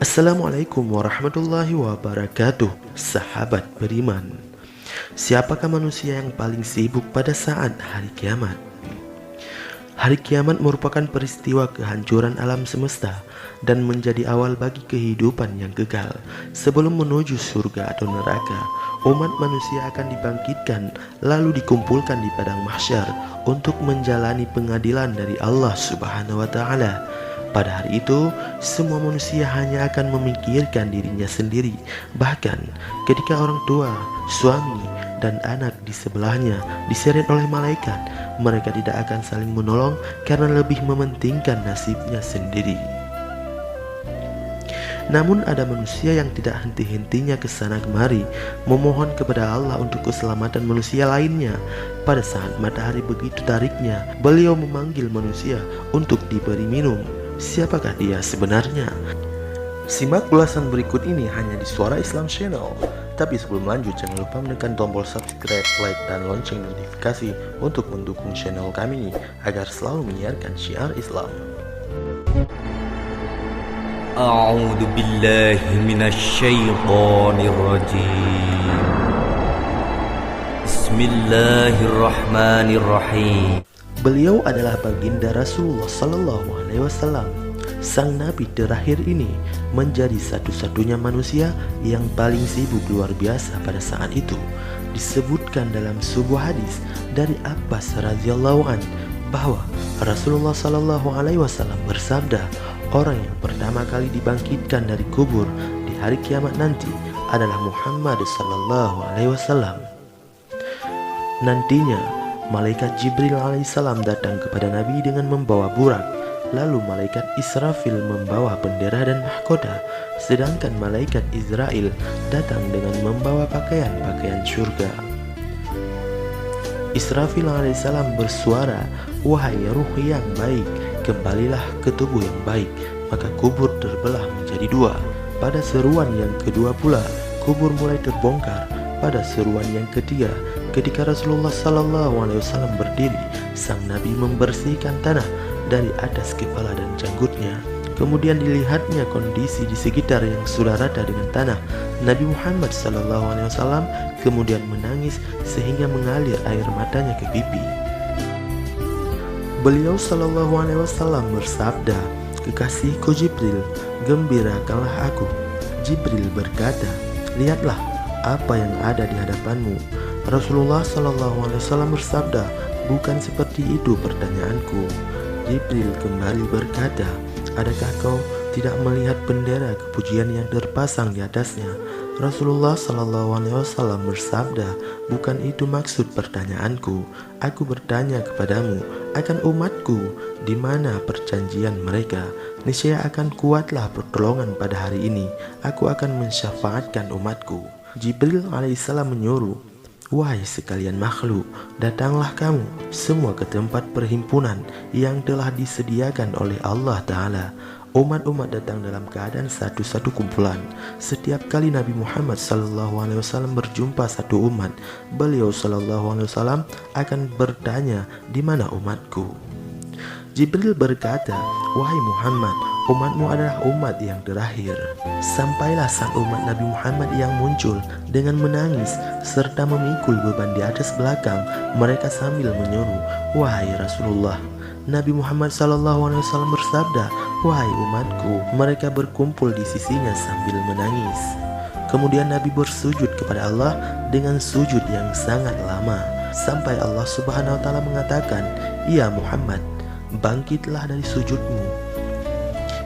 Assalamualaikum warahmatullahi wabarakatuh, sahabat beriman. Siapakah manusia yang paling sibuk pada saat hari kiamat? Hari kiamat merupakan peristiwa kehancuran alam semesta dan menjadi awal bagi kehidupan yang kekal. Sebelum menuju surga atau neraka, umat manusia akan dibangkitkan lalu dikumpulkan di padang mahsyar untuk menjalani pengadilan dari Allah Subhanahu wa Ta'ala. Pada hari itu, semua manusia hanya akan memikirkan dirinya sendiri. Bahkan ketika orang tua, suami, dan anak di sebelahnya diseret oleh malaikat, mereka tidak akan saling menolong karena lebih mementingkan nasibnya sendiri. Namun ada manusia yang tidak henti-hentinya ke sana kemari memohon kepada Allah untuk keselamatan manusia lainnya. Pada saat matahari begitu tariknya, beliau memanggil manusia untuk diberi minum. Siapakah dia sebenarnya? Simak ulasan berikut ini hanya di Suara Islam Channel. Tapi sebelum lanjut, jangan lupa menekan tombol subscribe, like, dan lonceng notifikasi untuk mendukung channel kami agar selalu menyiarkan syiar Islam. A'udzu billahi minasyaitonir rajim. Bismillahirrahmanirrahim. Beliau adalah baginda Rasulullah Sallallahu Alaihi Wasallam. Sang Nabi terakhir ini menjadi satu-satunya manusia yang paling sibuk luar biasa pada saat itu. Disebutkan dalam sebuah hadis dari Abbas radhiyallahu an bahwa Rasulullah Sallallahu Alaihi Wasallam bersabda, orang yang pertama kali dibangkitkan dari kubur di hari kiamat nanti adalah Muhammad Sallallahu Alaihi Wasallam. Nantinya malaikat Jibril alaihissalam datang kepada Nabi dengan membawa burak. Lalu malaikat Israfil membawa bendera dan mahkota, sedangkan malaikat Israel datang dengan membawa pakaian-pakaian surga. Israfil alaihissalam bersuara, "Wahai ruh yang baik, kembalilah ke tubuh yang baik." Maka kubur terbelah menjadi dua. Pada seruan yang kedua pula, kubur mulai terbongkar. Pada seruan yang ketiga, ketika Rasulullah Sallallahu Alaihi Wasallam berdiri, sang Nabi membersihkan tanah dari atas kepala dan janggutnya. Kemudian dilihatnya kondisi di sekitar yang sudah rata dengan tanah. Nabi Muhammad Sallallahu Alaihi Wasallam kemudian menangis sehingga mengalir air matanya ke pipi. Beliau Sallallahu Alaihi Wasallam bersabda, "Kekasihku Jibril, gembirakanlah aku." Jibril berkata, "Lihatlah apa yang ada di hadapanmu." Rasulullah Sallallahu Alaihi Wasallam bersabda, "Bukan seperti itu pertanyaanku." Jibril kembali berkata, "Adakah kau tidak melihat bendera kepujian yang terpasang di atasnya?" Rasulullah Sallallahu Alaihi Wasallam bersabda, "Bukan itu maksud pertanyaanku. Aku bertanya kepadamu akan umatku, di mana perjanjian mereka? Niscaya akan kuatlah pertolongan pada hari ini. Aku akan mensyafaatkan umatku." Jibril alaihissalam menyuruh, "Wahai sekalian makhluk, datanglah kamu semua ke tempat perhimpunan yang telah disediakan oleh Allah Ta'ala." Umat-umat datang dalam keadaan satu-satu kumpulan. Setiap kali Nabi Muhammad SAW berjumpa satu umat, beliau SAW akan bertanya, "Di mana umatku?" Jibril berkata, "Wahai Muhammad, umatmu adalah umat yang terakhir." Sampailah sang umat Nabi Muhammad yang muncul dengan menangis serta memikul beban di atas belakang mereka sambil menyuruh, "Wahai Rasulullah." Nabi Muhammad SAW bersabda, "Wahai umatku." Mereka berkumpul di sisinya sambil menangis. Kemudian Nabi bersujud kepada Allah dengan sujud yang sangat lama, sampai Allah Subhanahu wa Ta'ala mengatakan, "Ya Muhammad, bangkitlah dari sujudmu."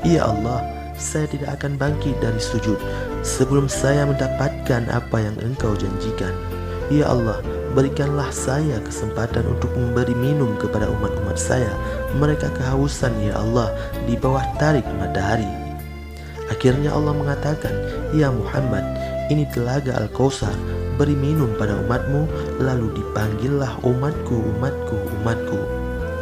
"Ya Allah, saya tidak akan bangkit dari sujud sebelum saya mendapatkan apa yang Engkau janjikan." "Ya Allah, berikanlah saya kesempatan untuk memberi minum kepada umat-umat saya. Mereka kehausan ya Allah di bawah tarik matahari." Akhirnya Allah mengatakan, "Ya Muhammad, ini telaga Al-Kautsar, beri minum pada umatmu." Lalu dipanggillah umatku, umatku, umatku.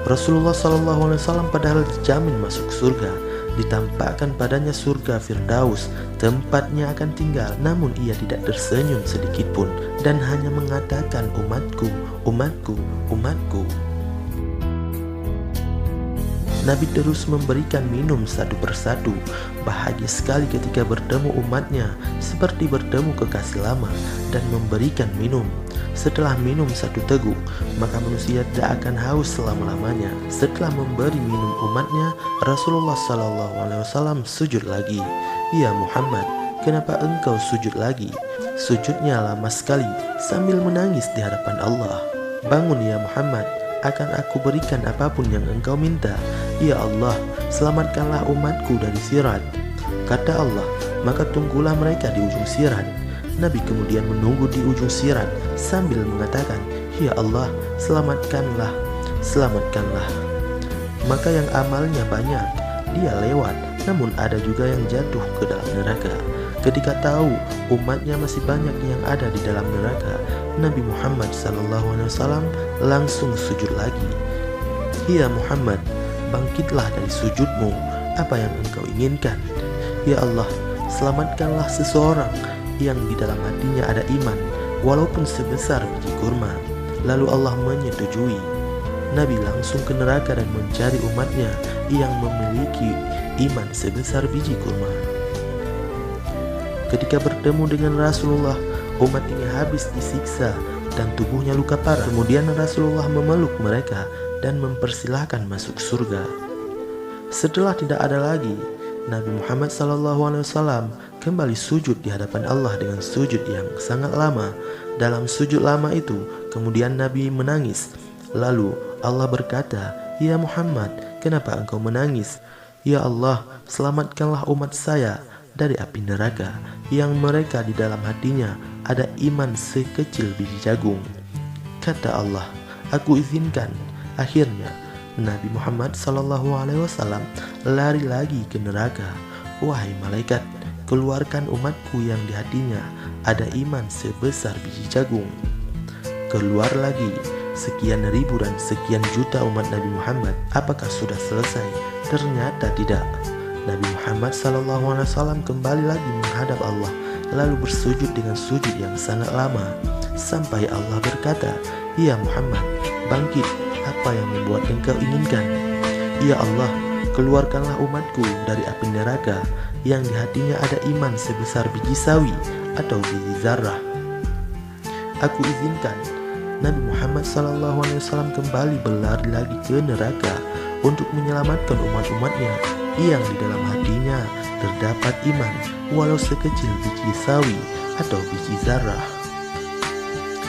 Rasulullah SAW padahal dijamin masuk surga, ditampakkan padanya surga Firdaus, tempatnya akan tinggal. Namun ia tidak tersenyum sedikit pun dan hanya mengatakan, "Umatku, umatku, umatku." Nabi terus memberikan minum satu persatu. Bahagia sekali ketika bertemu umatnya, seperti bertemu kekasih lama, dan memberikan minum. Setelah minum satu teguk, maka manusia tidak akan haus selama-lamanya. Setelah memberi minum umatnya, Rasulullah SAW sujud lagi. Ya Muhammad, kenapa engkau sujud lagi? Sujudnya lama sekali sambil menangis di hadapan Allah. Bangun ya Muhammad, akan aku berikan apapun yang engkau minta. Ya Allah, selamatkanlah umatku dari sirat. Kata Allah, maka tunggulah mereka di ujung sirat. Nabi kemudian menunggu di ujung sirat sambil mengatakan, Ya Allah, selamatkanlah, selamatkanlah. Maka yang amalnya banyak, dia lewat, namun ada juga yang jatuh ke dalam neraka. Ketika tahu umatnya masih banyak yang ada di dalam neraka, Nabi Muhammad SAW langsung sujud lagi. Ya Muhammad, bangkitlah dari sujudmu, apa yang engkau inginkan? Ya Allah, selamatkanlah seseorang yang di dalam hatinya ada iman, walaupun sebesar biji kurma. Lalu Allah menyetujui. Nabi langsung ke neraka dan mencari umatnya yang memiliki iman sebesar biji kurma. Ketika bertemu dengan Rasulullah, umat ini habis disiksa dan tubuhnya luka parah. Kemudian Rasulullah memeluk mereka dan mempersilahkan masuk surga. Setelah tidak ada lagi, Nabi Muhammad SAW kembali sujud di hadapan Allah dengan sujud yang sangat lama. Dalam sujud lama itu, kemudian Nabi menangis. Lalu Allah berkata, Ya Muhammad, kenapa engkau menangis? Ya Allah, selamatkanlah umat saya dari api neraka yang mereka di dalam hatinya ada iman sekecil biji jagung. Kata Allah, aku izinkan. Akhirnya Nabi Muhammad SAW lari lagi ke neraka. Wahai malaikat, keluarkan umatku yang di hatinya ada iman sebesar biji jagung. Keluar lagi sekian ribu dan sekian juta umat Nabi Muhammad. Apakah sudah selesai? Ternyata tidak. Nabi Muhammad SAW kembali lagi menghadap Allah, lalu bersujud dengan sujud yang sangat lama, sampai Allah berkata, Ya Muhammad, bangkit, apa yang membuat engkau inginkan? Ya Allah, keluarkanlah umatku dari api neraka yang di hatinya ada iman sebesar biji sawi atau biji zarah. Aku izinkan. Nabi Muhammad SAW kembali berlari lagi ke neraka untuk menyelamatkan umat-umatnya yang di dalam hatinya terdapat iman walau sekecil biji sawi atau biji zarah.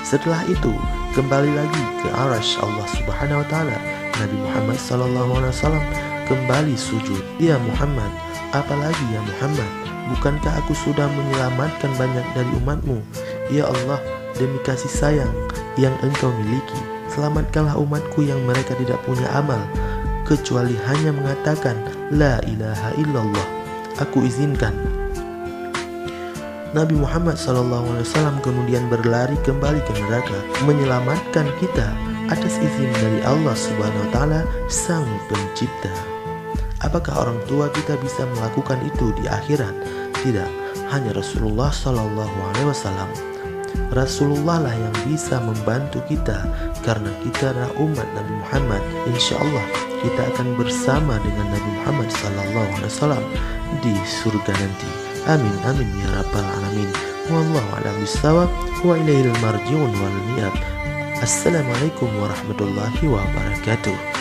Setelah itu kembali lagi ke arasy Allah Subhanahu wa taala. Nabi Muhammad SAW kembali sujud. Ya Muhammad, apalagi ya Muhammad, bukankah aku sudah menyelamatkan banyak dari umatmu? Ya Allah, demi kasih sayang yang engkau miliki, selamatkanlah umatku yang mereka tidak punya amal kecuali hanya mengatakan La ilaha illallah. Aku izinkan. Nabi Muhammad SAW kemudian berlari kembali ke neraka, menyelamatkan kita atas izin dari Allah Subhanahu wa taala, Sang Pencipta. Apakah orang tua kita bisa melakukan itu di akhirat? Tidak, hanya Rasulullah SAW. Rasulullah lah yang bisa membantu kita, karena kita adalah umat Nabi Muhammad. Insya Allah kita akan bersama dengan Nabi Muhammad SAW di surga nanti. Amin amin ya rabbal alamin. Wallahu a'lam bishawab wa ilaihil marji'un wal mi'ab. Assalamualaikum warahmatullahi wabarakatuh.